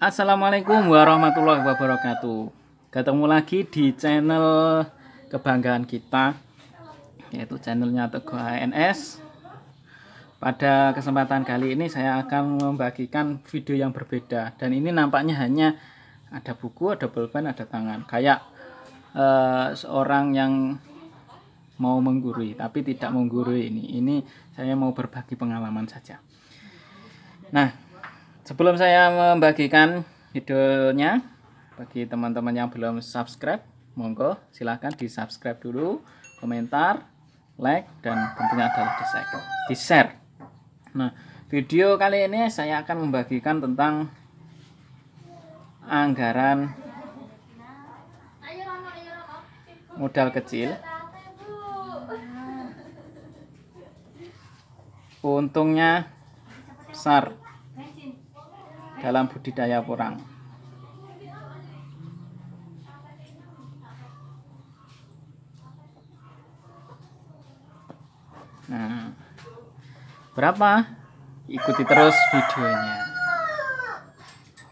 Assalamualaikum warahmatullahi wabarakatuh. Ketemu lagi di channel kebanggaan kita, yaitu channelnya Teguh ANS. Pada kesempatan kali ini saya akan membagikan video yang berbeda. Dan ini nampaknya hanya ada buku, ada pulpen, ada tangan. Kayak seorang yang mau menggurui, tapi tidak menggurui ini. Ini saya mau berbagi pengalaman saja. Nah, sebelum saya membagikan videonya, bagi teman-teman yang belum subscribe, monggo silahkan di subscribe dulu, komentar, like, dan tentunya adalah di share. Nah, video kali ini saya akan membagikan tentang anggaran modal kecil, untungnya besar dalam budidaya porang. Nah, berapa? Ikuti terus videonya.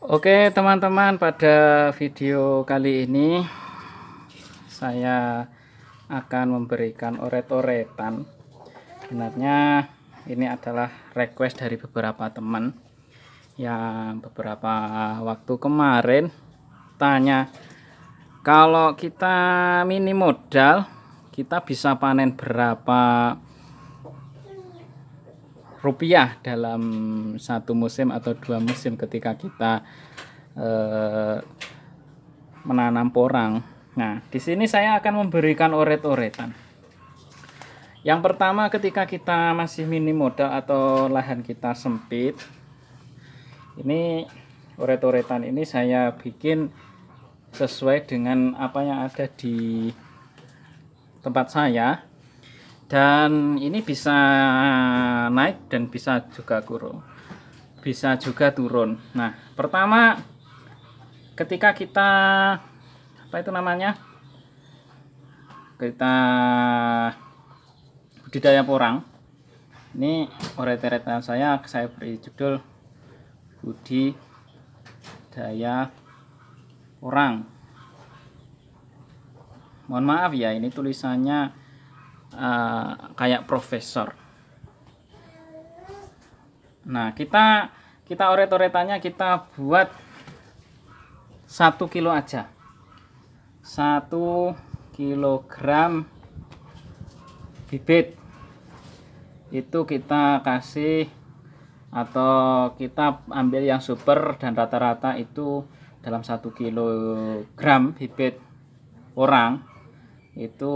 Oke teman-teman, pada video kali ini saya akan memberikan oret-oretan. Sebenarnya ini adalah request dari beberapa teman yang beberapa waktu kemarin tanya, kalau kita minim modal kita bisa panen berapa rupiah dalam satu musim atau dua musim ketika kita menanam porang. Nah, di sini saya akan memberikan oret-oretan. Yang pertama, ketika kita masih minim modal atau lahan kita sempit, ini oret-oretan ini saya bikin sesuai dengan apa yang ada di tempat saya, dan ini bisa naik dan bisa juga turun. Nah, pertama, ketika kita kita budidaya porang, ini oret-oretan saya beri judul budidaya porang. Mohon maaf ya, ini tulisannya kayak profesor. Nah, kita oret-oretannya kita buat 1 kilo aja. 1 kilogram bibit itu kita kasih, atau kita ambil yang super, dan rata-rata itu dalam 1 kilogram bibit porang itu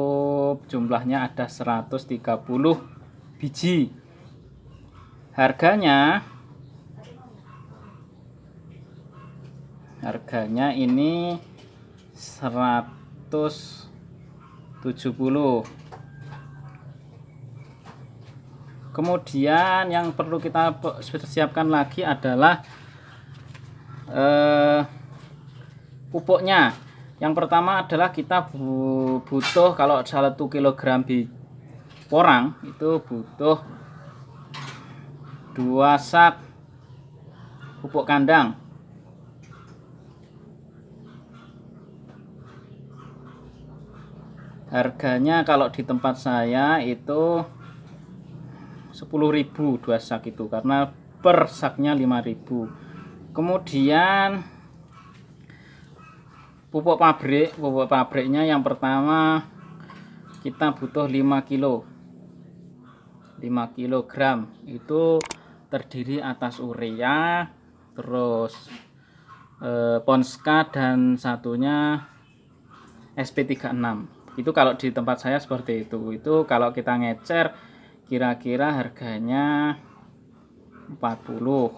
jumlahnya ada 130 biji. Harganya ini 170. Kemudian yang perlu kita siapkan lagi adalah pupuknya. Yang pertama adalah kita butuh, kalau 1 kilogram porang itu butuh 2 sak pupuk kandang. Harganya kalau di tempat saya itu 10.000 2 sak itu, karena per saknya 5.000. Kemudian pupuk pabriknya yang pertama kita butuh 5 kilogram. Itu terdiri atas urea, terus Ponska, dan satunya SP36. Itu kalau di tempat saya seperti itu. Itu kalau kita ngecer kira-kira harganya 40.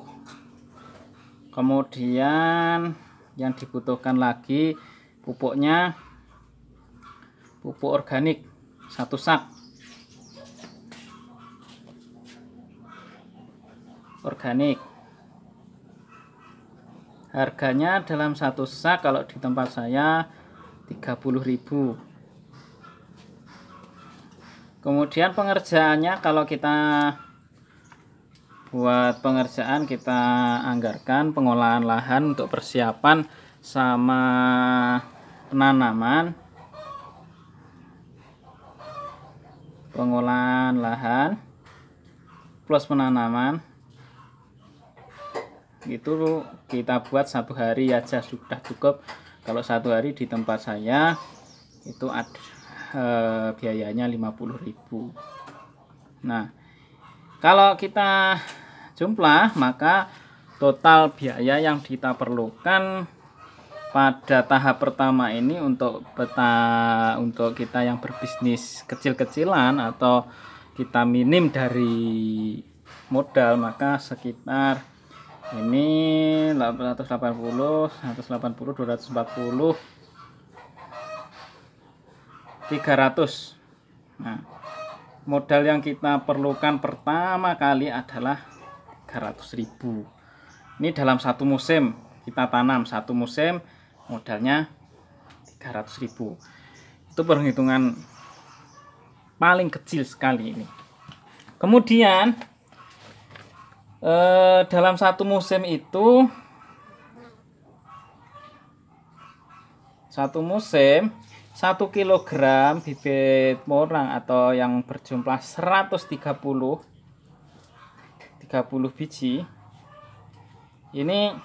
Kemudian yang dibutuhkan lagi pupuknya, pupuk organik 1 sak. Organik harganya dalam 1 sak kalau di tempat saya 30.000. Kemudian pengerjaannya, kalau kita Buat pengerjaan kita anggarkan pengolahan lahan untuk persiapan sama penanaman. Pengolahan lahan plus penanaman itu kita buat 1 hari aja sudah cukup. Kalau 1 hari di tempat saya itu ada biayanya 50.000. Nah, kalau kita jumlah maka total biaya yang kita perlukan pada tahap pertama ini untuk kita yang berbisnis kecil-kecilan atau kita minim dari modal, maka sekitar ini 880, 180, 240, 300. Nah, modal yang kita perlukan pertama kali adalah 300.000. Ini dalam 1 musim kita tanam, 1 musim modalnya 300.000. Itu perhitungan paling kecil sekali ini. Kemudian dalam 1 musim itu 1 kilogram bibit morang atau yang berjumlah 130 biji ini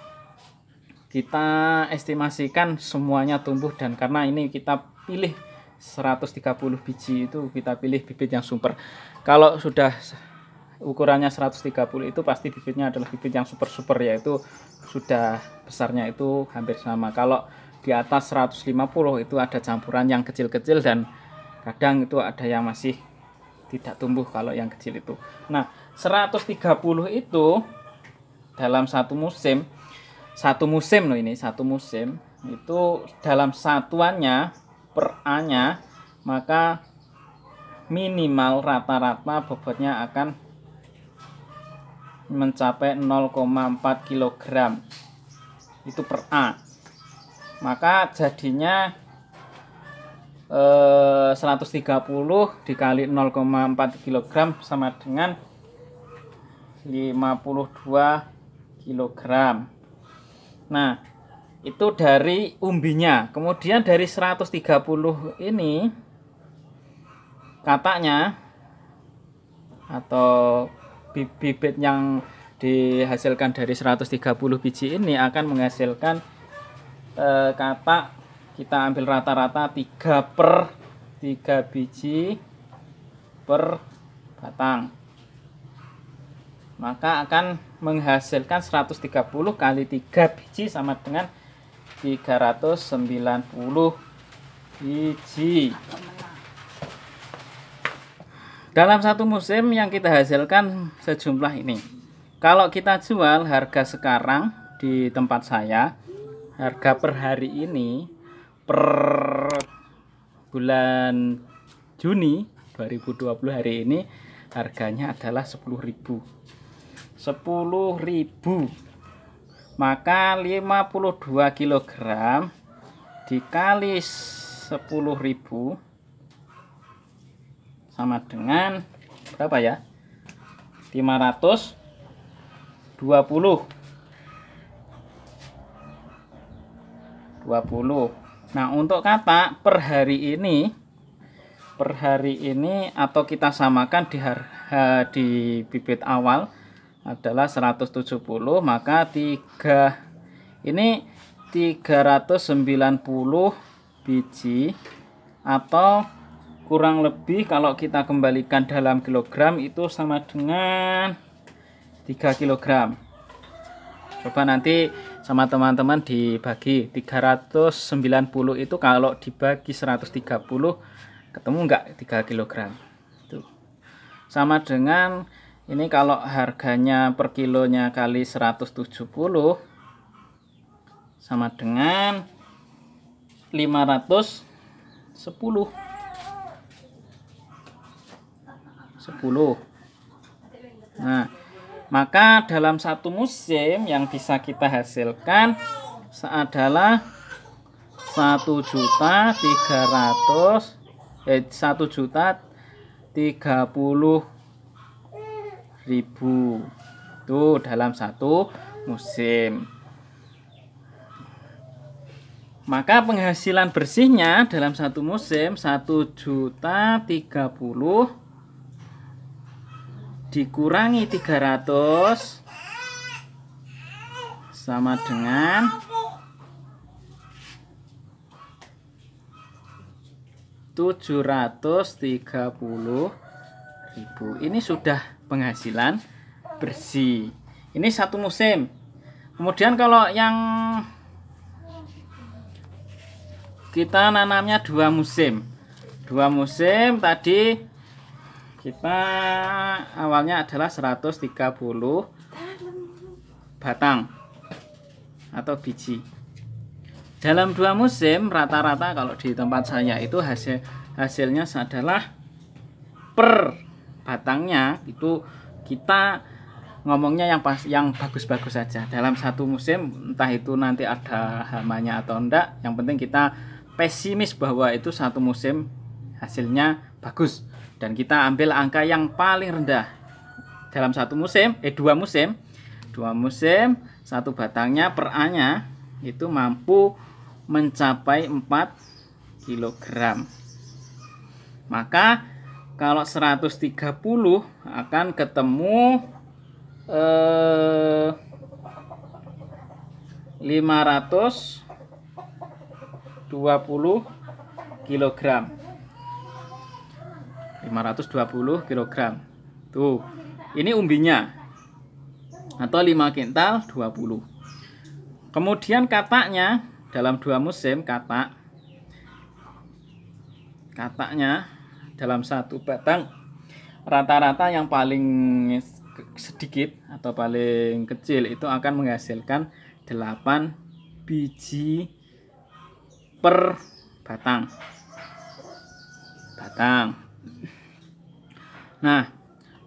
kita estimasikan semuanya tumbuh, dan karena ini kita pilih 130 biji itu kita pilih bibit yang super. Kalau sudah ukurannya 130 itu pasti bibitnya adalah bibit yang super, yaitu sudah besarnya itu hampir sama. Kalau di atas 150 itu ada campuran yang kecil-kecil dan kadang itu ada yang masih tidak tumbuh kalau yang kecil itu. Nah, 130 itu dalam 1 musim loh, ini 1 musim itu dalam satuannya per A-nya, maka minimal rata-rata bobotnya akan mencapai 0,4 kg itu per A. Maka jadinya 130 dikali 0,4 kg sama dengan 52 kg. Nah, itu dari umbinya. Kemudian dari 130 ini kataknya atau bibit yang dihasilkan dari 130 biji ini akan menghasilkan katak, kita ambil rata-rata 3 biji per batang, maka akan menghasilkan 130 kali 3 biji sama dengan 390 biji. Dalam 1 musim yang kita hasilkan sejumlah ini. Kalau kita jual harga sekarang di tempat saya, harga per hari ini per bulan Juni 2020 hari ini harganya adalah 10.000. Maka 52 kg dikali 10.000 sama dengan berapa ya? 520. Nah, untuk katak per hari ini atau kita samakan di harga di bibit awal adalah 170, maka 390 biji atau kurang lebih kalau kita kembalikan dalam kilogram itu sama dengan 3 kg. Coba nanti sama teman-teman dibagi 390 itu kalau dibagi 130 ketemu enggak 3 kg. Itu sama dengan ini kalau harganya per kilonya kali 170 sama dengan 510. Nah, maka dalam 1 musim yang bisa kita hasilkan adalah 1.30.000. Itu dalam satu musim. Maka penghasilan bersihnya dalam satu musim 1.030.000 dikurangi 300 sama dengan 730.000. Ini sudah penghasilan bersih. Ini satu musim. Kemudian kalau yang kita nanamnya 2 musim. 2 musim tadi kita awalnya adalah 130 batang atau biji. Dalam 2 musim rata-rata kalau di tempat saya itu hasilnya adalah per batangnya itu kita ngomongnya yang bagus-bagus saja. Dalam satu musim entah itu nanti ada hamanya atau enggak, yang penting kita pesimis bahwa itu satu musim hasilnya bagus dan kita ambil angka yang paling rendah. Dalam satu musim 2 musim satu batangnya per A-nya itu mampu mencapai 4 kg. Maka kalau 130 akan ketemu 520 kg. 520 kg. Tuh, ini umbinya. Atau 5 kintal 20. Kemudian kataknya dalam 2 musim kataknya dalam satu batang rata-rata yang paling sedikit atau paling kecil itu akan menghasilkan 8 biji per batang. Nah,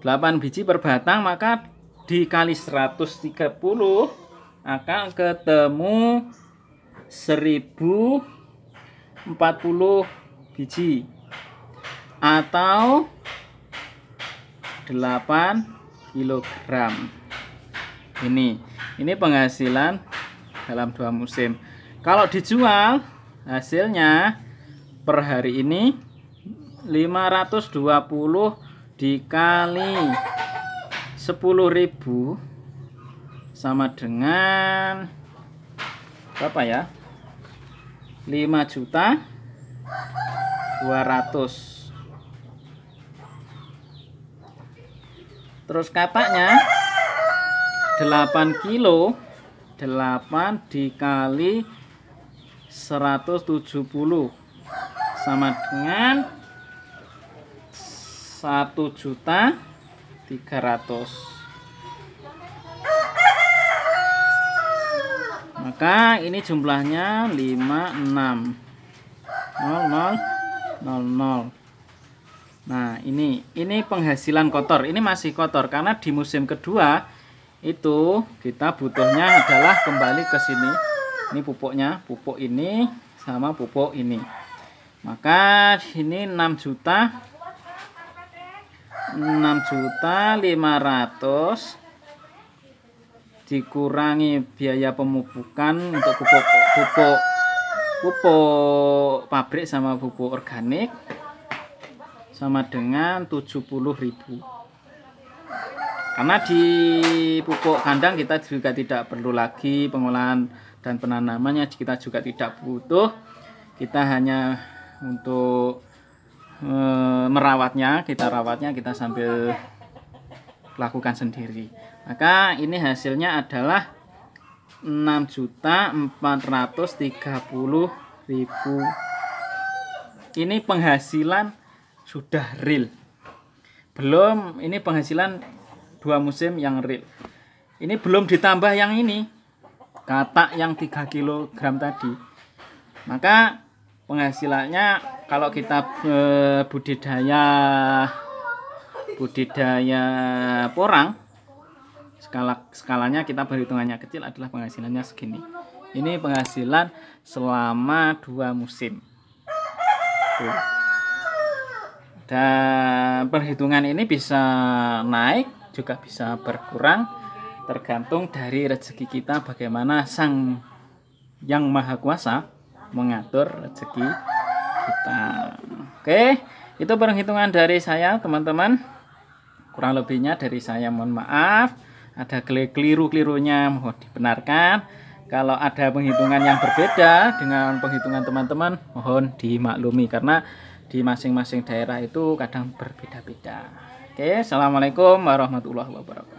8 biji per batang maka dikali 130 akan ketemu 1040 biji atau 8 kg. Ini penghasilan dalam 2 musim. Kalau dijual hasilnya per hari ini 520 dikali 10.000 sama dengan berapa ya? 5.200.000. Terus kataknya 8 kilo, 8 dikali 170 sama dengan 1.300.000. Maka ini jumlahnya 56.0000. Nah, ini penghasilan kotor. Ini masih kotor karena di musim kedua itu kita butuhnya adalah kembali ke sini. Ini pupuknya, pupuk ini sama pupuk ini. Maka ini 6.500.000 dikurangi biaya pemupukan untuk pupuk pabrik sama pupuk organik sama dengan 70.000. Karena di pupuk kandang kita juga tidak perlu lagi pengolahan dan penanamannya, kita juga tidak butuh. Kita hanya untuk merawatnya, kita sambil lakukan sendiri. Maka ini hasilnya adalah 6.430.000. Ini penghasilan sudah real. Belum, ini penghasilan 2 musim yang real. Ini belum ditambah yang ini, katak yang 3 kg tadi. Maka penghasilannya kalau kita budidaya porang, skalanya kita perhitungannya kecil adalah penghasilannya segini. Ini penghasilan selama 2 musim. Tuh. Dan perhitungan ini bisa naik juga bisa berkurang tergantung dari rezeki kita, bagaimana Sang Yang Maha Kuasa mengatur rezeki kita. Oke, itu perhitungan dari saya teman-teman. Kurang lebihnya dari saya mohon maaf. Ada keliru-kelirunya mohon dibenarkan. Kalau ada penghitungan yang berbeda dengan penghitungan teman-teman, mohon dimaklumi karena di masing-masing daerah itu kadang berbeda-beda. Oke, assalamualaikum warahmatullahi wabarakatuh.